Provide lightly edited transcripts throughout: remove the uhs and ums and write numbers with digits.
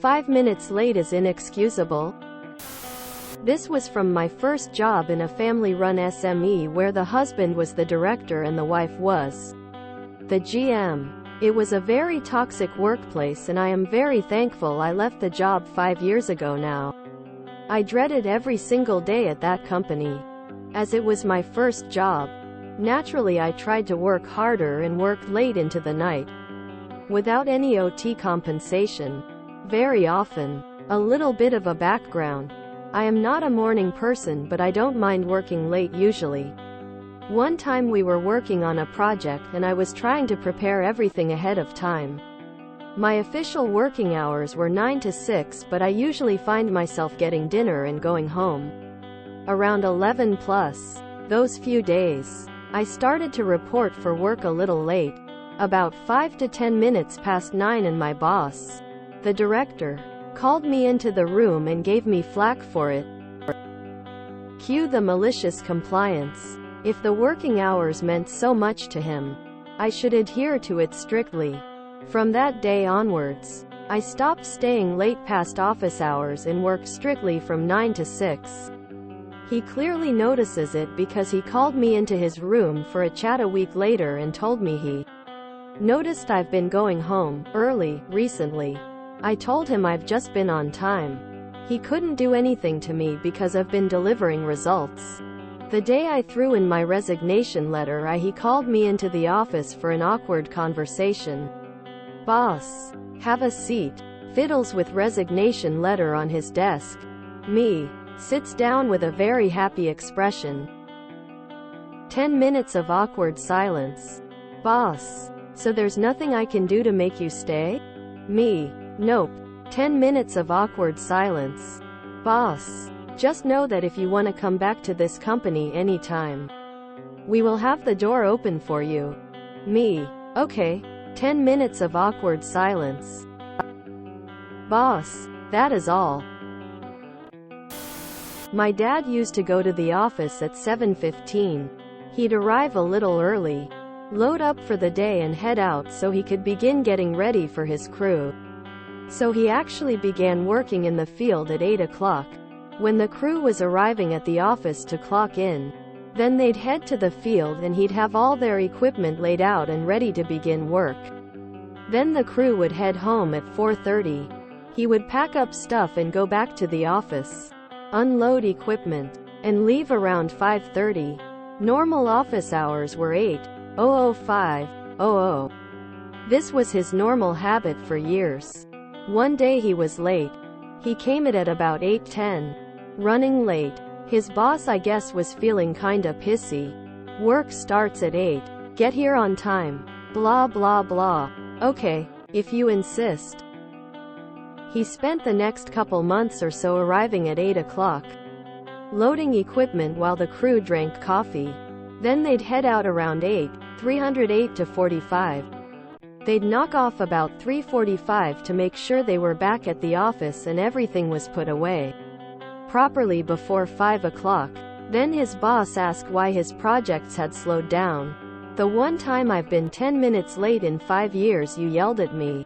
5 minutes late is inexcusable. This was from my first job in a family-run SME where the husband was the director and the wife was the GM. It was a very toxic workplace and I am very thankful I left the job 5 years ago now. I dreaded every single day at that company. As it was my first job, naturally I tried to work harder and work late into the night. Without any OT compensation. Very often. A little bit of a background. I am not a morning person but I don't mind working late usually. One time we were working on a project and I was trying to prepare everything ahead of time. My official working hours were 9 to 6 but I usually find myself getting dinner and going home around 11 plus. Those few days, I started to report for work a little late, about 5 to 10 minutes past 9, and my boss, the director, called me into the room and gave me flack for it. Cue the malicious compliance. If the working hours meant so much to him, I should adhere to it strictly. From that day onwards, I stopped staying late past office hours and worked strictly from 9 to 6. He clearly notices it because he called me into his room for a chat a week later and told me he noticed I've been going home early recently. I told him I've just been on time. He couldn't do anything to me because I've been delivering results. The day I threw in my resignation letter, he called me into the office for an awkward conversation. Boss, have a seat. Fiddles with resignation letter on his desk. Me, sits down with a very happy expression. 10 minutes of awkward silence. Boss, so there's nothing I can do to make you stay? Me, nope. 10 minutes of awkward silence. Boss, just know that if you want to come back to this company anytime, we will have the door open for you. Me, okay. 10 minutes of awkward silence. Boss, that is all. My dad used to go to the office at 7:15. He'd arrive a little early, load up for the day and head out so he could begin getting ready for his crew. So he actually began working in the field at 8 o'clock. When the crew was arriving at the office to clock in, then they'd head to the field and he'd have all their equipment laid out and ready to begin work. Then the crew would head home at 4:30. He would pack up stuff and go back to the office, unload equipment, and leave around 5:30. Normal office hours were 8:00–5:00. This was his normal habit for years. One day he was late. He came at about 8:10. Running late. His boss, I guess, was feeling kinda pissy. Work starts at 8. Get here on time. Blah blah blah. Okay, if you insist. He spent the next couple months or so arriving at 8 o'clock, loading equipment while the crew drank coffee. Then they'd head out around 8:03 to 45. They'd knock off about 3:45 to make sure they were back at the office and everything was put away properly before 5 o'clock. Then his boss asked why his projects had slowed down. The one time I've been 10 minutes late in 5 years, you yelled at me.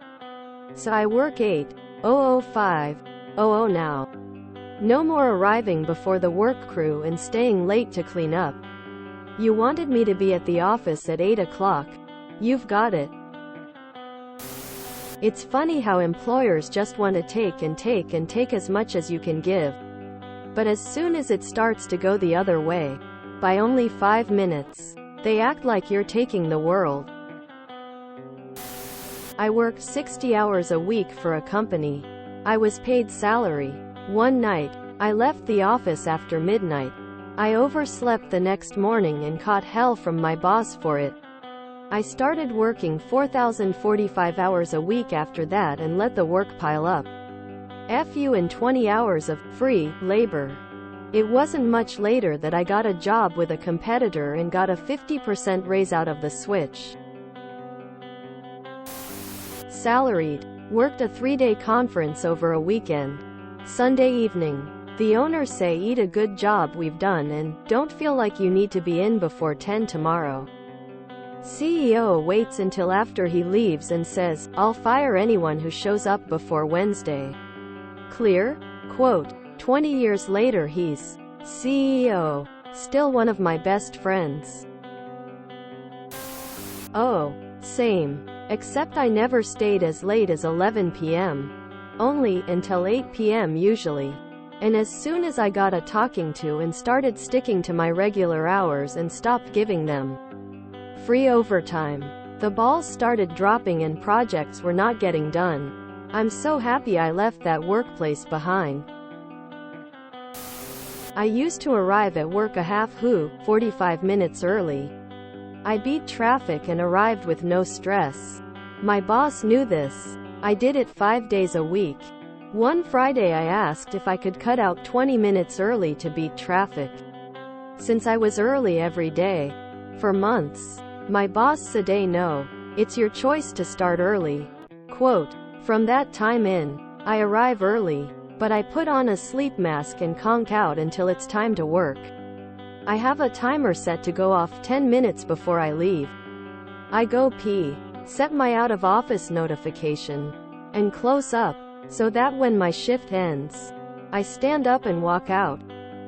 So I work 8:00–5:00 now. No more arriving before the work crew and staying late to clean up. You wanted me to be at the office at 8 o'clock. You've got it. It's funny how employers just want to take and take and take as much as you can give. But as soon as it starts to go the other way, by only 5 minutes, they act like you're taking the world. I worked 60 hours a week for a company. I was paid salary. One night, I left the office after midnight. I overslept the next morning and caught hell from my boss for it. I started working 4,045 hours a week after that and let the work pile up. FU and 20 hours of free labor. It wasn't much later that I got a job with a competitor and got a 50% raise out of the switch. Salaried. Worked a 3-day conference over a weekend. Sunday evening. The owners say, "Eat a good job we've done and don't feel like you need to be in before 10 tomorrow." CEO waits until after he leaves and says, "I'll fire anyone who shows up before Wednesday." Clear? Quote, 20 years later he's CEO. Still one of my best friends. Oh, same. Except I never stayed as late as 11 p.m. Only until 8 p.m. usually. And as soon as I got a talking to and started sticking to my regular hours and stopped giving them free overtime, the balls started dropping and projects were not getting done. I'm so happy I left that workplace behind. I used to arrive at work a 45 minutes early. I beat traffic and arrived with no stress. My boss knew this. I did it 5 days a week. One Friday I asked if I could cut out 20 minutes early to beat traffic. Since I was early every day for months, my boss said no. It's your choice to start early. Quote, from that time in, I arrive early, but I put on a sleep mask and conk out until it's time to work. I have a timer set to go off 10 minutes before I leave. I go pee, set my out of office notification, and close up, so that when my shift ends, I stand up and walk out.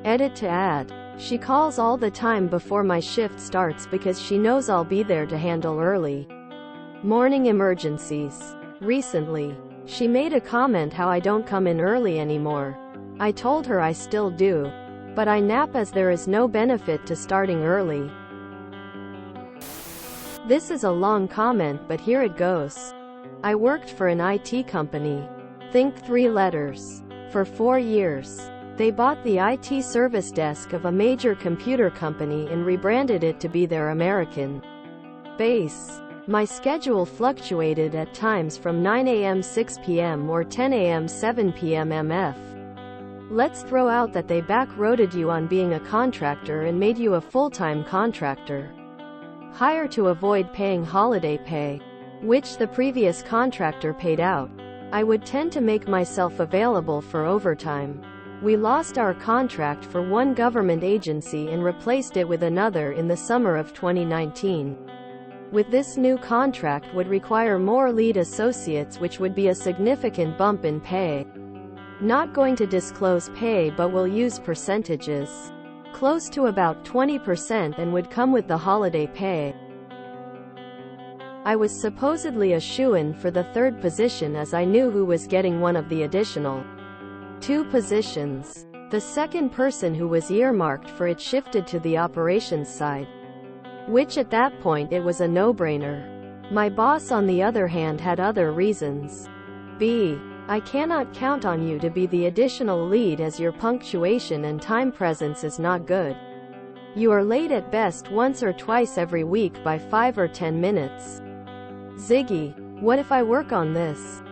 Edit to add. She calls all the time before my shift starts because she knows I'll be there to handle early morning emergencies. Recently, she made a comment how I don't come in early anymore. I told her I still do, but I nap as there is no benefit to starting early. This is a long comment, but here it goes. I worked for an IT company. Think 3 letters. For 4 years. They bought the IT service desk of a major computer company and rebranded it to be their American base. My schedule fluctuated at times from 9 a.m. 6 p.m. or 10 a.m. 7 p.m. MF. Let's throw out that they backroaded you on being a contractor and made you a full-time contractor. Hire to avoid paying holiday pay, which the previous contractor paid out. I would tend to make myself available for overtime. We lost our contract for one government agency and replaced it with another in the summer of 2019. With this new contract would require more lead associates, which would be a significant bump in pay. Not going to disclose pay, but will use percentages. Close to about 20% and would come with the holiday pay. I was supposedly a shoo-in for the 3rd position as I knew who was getting one of the additional 2 positions. The second person who was earmarked for it shifted to the operations side, which at that point it was a no-brainer. My boss on the other hand had other reasons. B. I cannot count on you to be the additional lead as your punctuation and time presence is not good. You are late at best once or twice every week by 5 or 10 minutes. Ziggy, what if I work on this?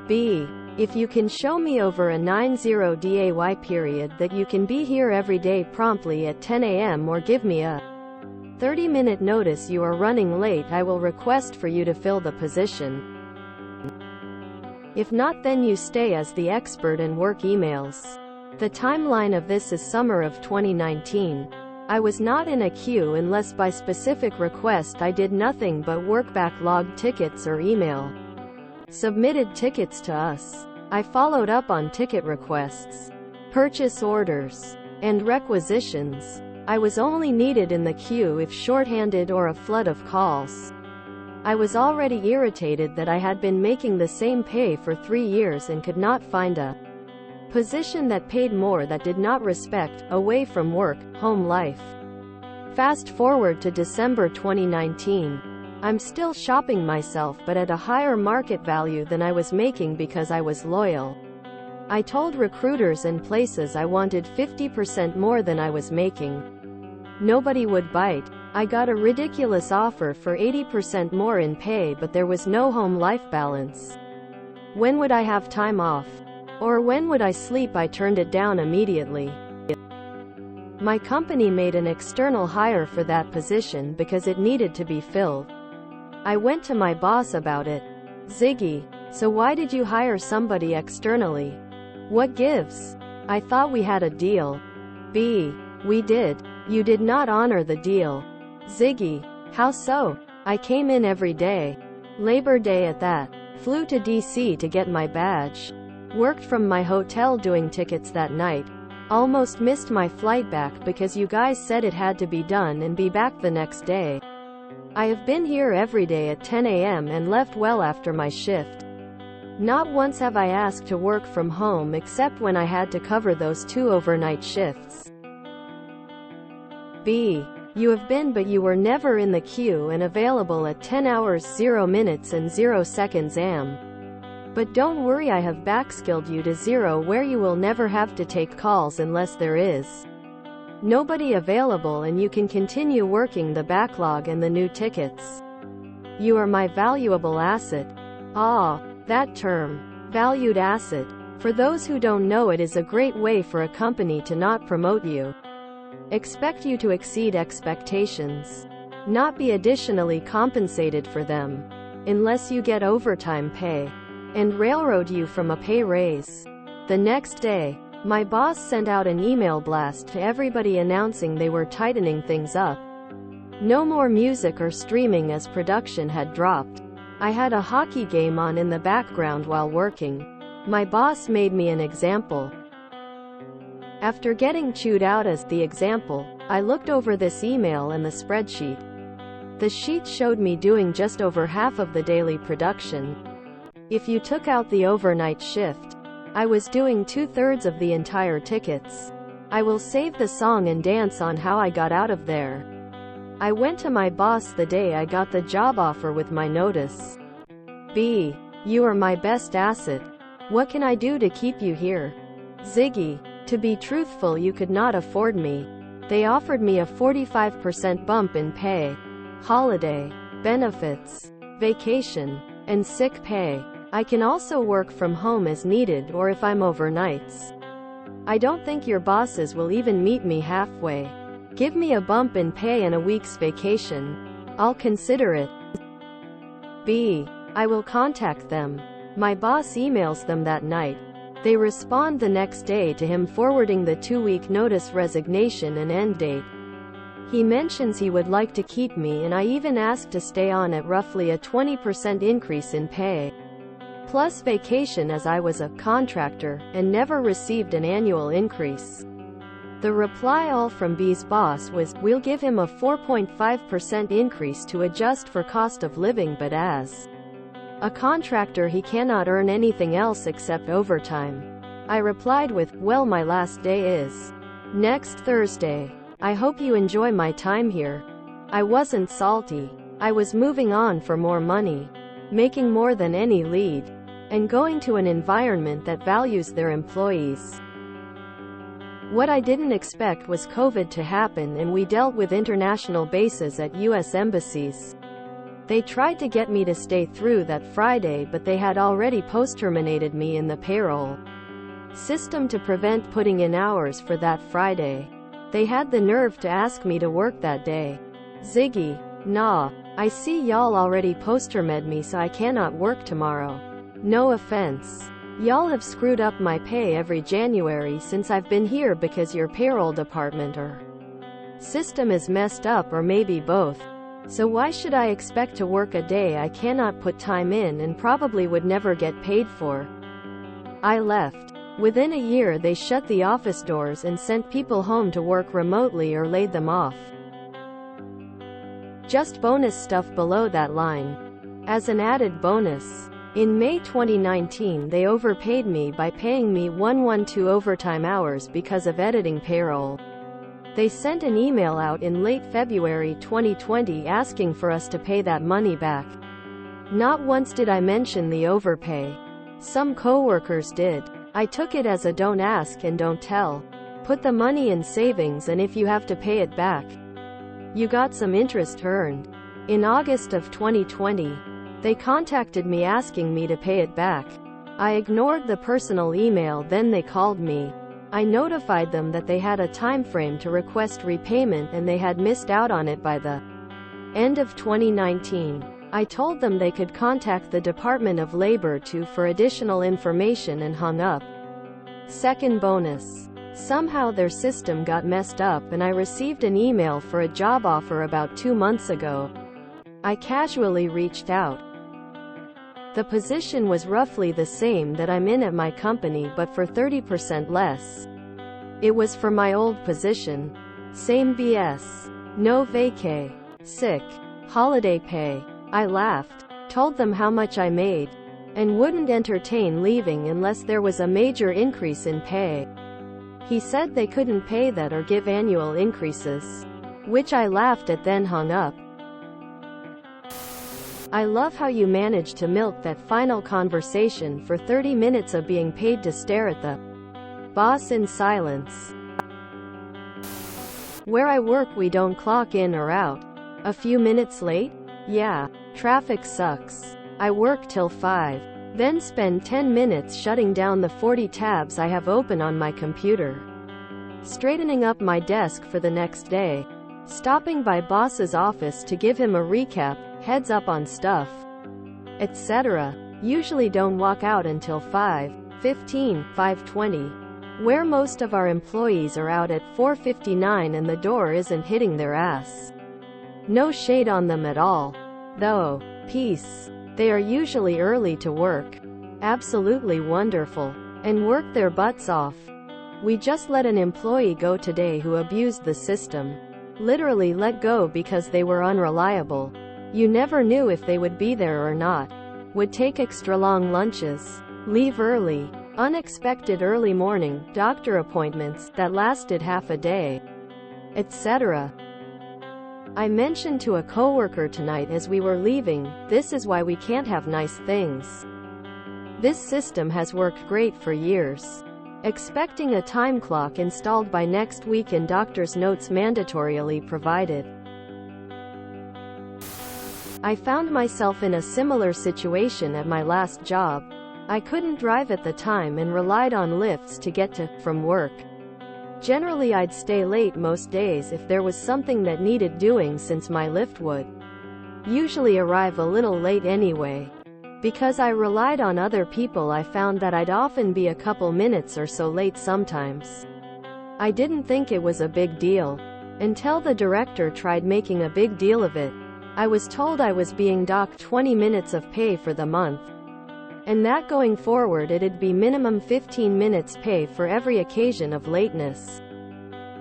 B. If you can show me over a 90-day period that you can be here every day promptly at 10 a.m. or give me a 30-minute notice you are running late, I will request for you to fill the position. If not, then you stay as the expert and work emails. The timeline of this is summer of 2019. I was not in a queue unless by specific request. I did nothing but work backlog tickets or email submitted tickets to us. I followed up on ticket requests, purchase orders, and requisitions. I was only needed in the queue if shorthanded or a flood of calls. I was already irritated that I had been making the same pay for 3 years and could not find a position that paid more, that did not respect away from work, home life. Fast forward to December 2019. I'm still shopping myself, but at a higher market value than I was making because I was loyal. I told recruiters and places I wanted 50% more than I was making. Nobody would bite. I got a ridiculous offer for 80% more in pay, but there was no home life balance. When would I have time off? Or when would I sleep? I turned it down immediately. My company made an external hire for that position because it needed to be filled. I went to my boss about it. Ziggy, so why did you hire somebody externally? What gives? I thought we had a deal. B. We did. You did not honor the deal. Ziggy, how so? I came in every day. Labor Day at that. Flew to DC to get my badge. Worked from my hotel doing tickets that night. Almost missed my flight back because you guys said it had to be done and be back the next day. I have been here every day at 10 a.m. and left well after my shift. Not once have I asked to work from home except when I had to cover those 2 overnight shifts. B. You have been but you were never in the queue and available at 10 hours 0 minutes and 0 seconds am. But don't worry, I have backskilled you to 0 where you will never have to take calls unless there is nobody available and you can continue working the backlog and the new tickets. You are my valuable asset. Ah, that term, valued asset. For those who don't know, it is a great way for a company to not promote you. Expect you to exceed expectations. Not be additionally compensated for them. Unless you get overtime pay. And railroad you from a pay raise. The next day, my boss sent out an email blast to everybody announcing they were tightening things up. No more music or streaming as production had dropped. I had a hockey game on in the background while working. My boss made me an example. After getting chewed out as the example, I looked over this email and the spreadsheet. The sheet showed me doing just over half of the daily production. If you took out the overnight shift, I was doing 2/3 of the entire tickets. I will save the song and dance on how I got out of there. I went to my boss the day I got the job offer with my notice. B. You are my best asset. What can I do to keep you here? Ziggy. To be truthful, you could not afford me. They offered me a 45% bump in pay, holiday, benefits, vacation, and sick pay. I can also work from home as needed or if I'm overnights. I don't think your bosses will even meet me halfway. Give me a bump in pay and a week's vacation. I'll consider it. B. I will contact them. My boss emails them that night. They respond the next day to him forwarding the 2-week notice, resignation and end date. He mentions he would like to keep me and I even asked to stay on at roughly a 20% increase in pay. Plus vacation as I was a contractor and never received an annual increase. The reply all from B's boss was, we'll give him a 4.5% increase to adjust for cost of living, but as a contractor he cannot earn anything else except overtime. I replied with, well, my last day is next Thursday. I hope you enjoy my time here. I wasn't salty. I was moving on for more money, making more than any lead, and going to an environment that values their employees. What I didn't expect was COVID to happen, and we dealt with international bases at U.S. embassies. They tried to get me to stay through that Friday, but they had already post-terminated me in the payroll system to prevent putting in hours for that Friday. They had the nerve to ask me to work that day. Ziggy. Nah. I see y'all already post-termed me, so I cannot work tomorrow. No offense. Y'all have screwed up my pay every January since I've been here because your payroll department or system is messed up, or maybe both. So why should I expect to work a day I cannot put time in and probably would never get paid for? I left. Within a year they shut the office doors and sent people home to work remotely or laid them off. Just bonus stuff below that line. As an added bonus, in May 2019 they overpaid me by paying me 112 overtime hours because of editing payroll. They sent an email out in late February 2020 asking for us to pay that money back. Not once did I mention the overpay. Some coworkers did. I took it as a don't ask and don't tell. Put the money in savings, and if you have to pay it back, you got some interest earned. In August of 2020, they contacted me asking me to pay it back. I ignored the personal email, then they called me. I notified them that they had a time frame to request repayment and they had missed out on it by the end of 2019. I told them they could contact the Department of Labor for additional information and hung up. Second bonus. Somehow their system got messed up and I received an email for a job offer about 2 months ago. I casually reached out. The position was roughly the same that I'm in at my company but for 30% less. It was for my old position. Same BS. No vacay, sick, holiday pay. I laughed, told them how much I made, and wouldn't entertain leaving unless there was a major increase in pay. He said they couldn't pay that or give annual increases, which I laughed at then hung up. I love how you managed to milk that final conversation for 30 minutes of being paid to stare at the boss in silence. Where I work we don't clock in or out. A few minutes late? Yeah. Traffic sucks. I work till 5. Then spend 10 minutes shutting down the 40 tabs I have open on my computer. Straightening up my desk for the next day. Stopping by boss's office to give him a recap, heads up on stuff, etc. Usually don't walk out until 5:15, 5:20. Where most of our employees are out at 4:59 and the door isn't hitting their ass. No shade on them at all. Though, peace. They are usually early to work. Absolutely wonderful. And work their butts off. We just let an employee go today who abused the system. Literally let go because they were unreliable. You never knew if they would be there or not. Would take extra long lunches. Leave early. Unexpected early morning doctor appointments that lasted half a day, etc. I mentioned to a coworker tonight as we were leaving, this is why we can't have nice things. This system has worked great for years. Expecting a time clock installed by next week and doctor's notes mandatorily provided. I found myself in a similar situation at my last job. I couldn't drive at the time and relied on lifts to get to, from work. Generally I'd stay late most days if there was something that needed doing since my lift would usually arrive a little late anyway. Because I relied on other people I found that I'd often be a couple minutes or so late sometimes. I didn't think it was a big deal. Until the director tried making a big deal of it. I was told I was being docked 20 minutes of pay for the month. And that going forward it'd be minimum 15 minutes pay for every occasion of lateness.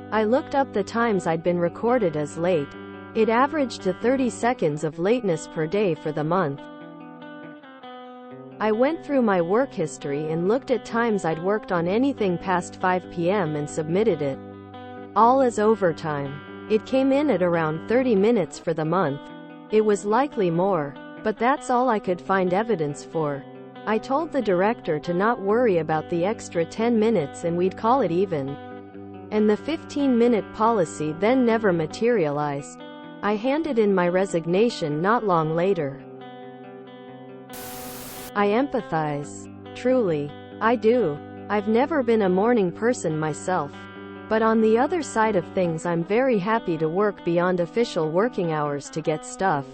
I looked up the times I'd been recorded as late. It averaged to 30 seconds of lateness per day for the month. I went through my work history and looked at times I'd worked on anything past 5 p.m. and submitted it all as overtime. It came in at around 30 minutes for the month. It was likely more, but that's all I could find evidence for. I told the director to not worry about the extra 10 minutes and we'd call it even. And the 15-minute policy then never materialized. I handed in my resignation not long later. I empathize. Truly. I do. I've never been a morning person myself. But on the other side of things I'm very happy to work beyond official working hours to get stuff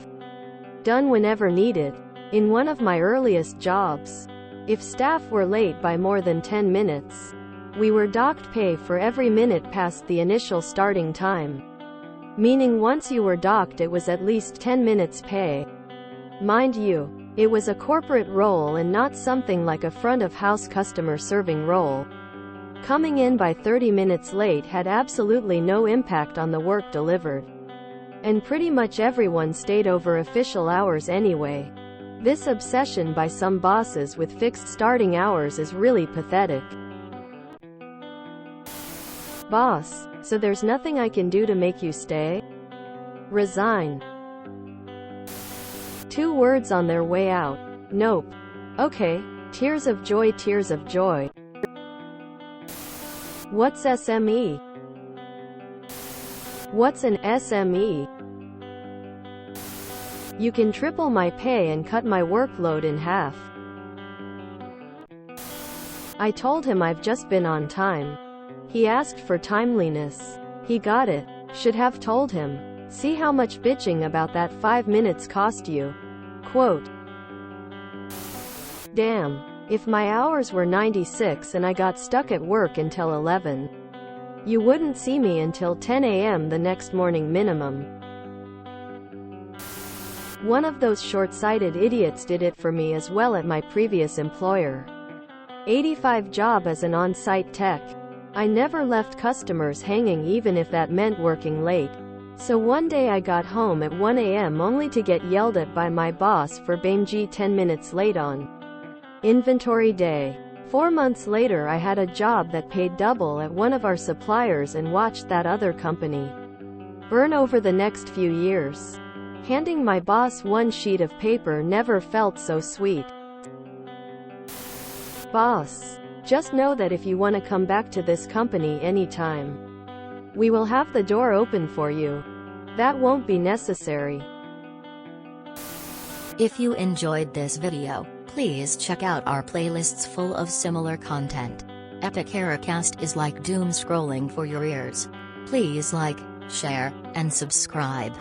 done whenever needed. In one of my earliest jobs, if staff were late by more than 10 minutes, we were docked pay for every minute past the initial starting time. Meaning once you were docked it was at least 10 minutes pay. Mind you, it was a corporate role and not something like a front-of-house customer serving role. Coming in by 30 minutes late had absolutely no impact on the work delivered. And pretty much everyone stayed over official hours anyway. This obsession by some bosses with fixed starting hours is really pathetic. Boss, so there's nothing I can do to make you stay? Resign. 2 words on their way out. Nope. Okay. Tears of joy, tears of joy. What's SME? What's an SME? You can triple my pay and cut my workload in half. I told him I've just been on time. He asked for timeliness. He got it. Should have told him. See how much bitching about that 5 minutes cost you. Quote. Damn. If my hours were 96 and I got stuck at work until 11, you wouldn't see me until 10 a.m. the next morning minimum. One of those short-sighted idiots did it for me as well at my previous employer. 85 job as an on-site tech. I never left customers hanging even if that meant working late. So one day I got home at 1 a.m. only to get yelled at by my boss for being 10 minutes late on inventory day. 4 months later I had a job that paid double at one of our suppliers and watched that other company burn over the next few years. Handing my boss one sheet of paper never felt so sweet. Boss, just know that if you want to come back to this company anytime, we will have the door open for you. That won't be necessary. If you enjoyed this video, please check out our playlists full of similar content. Epic Eracast is like doom scrolling for your ears. Please like, share, and subscribe.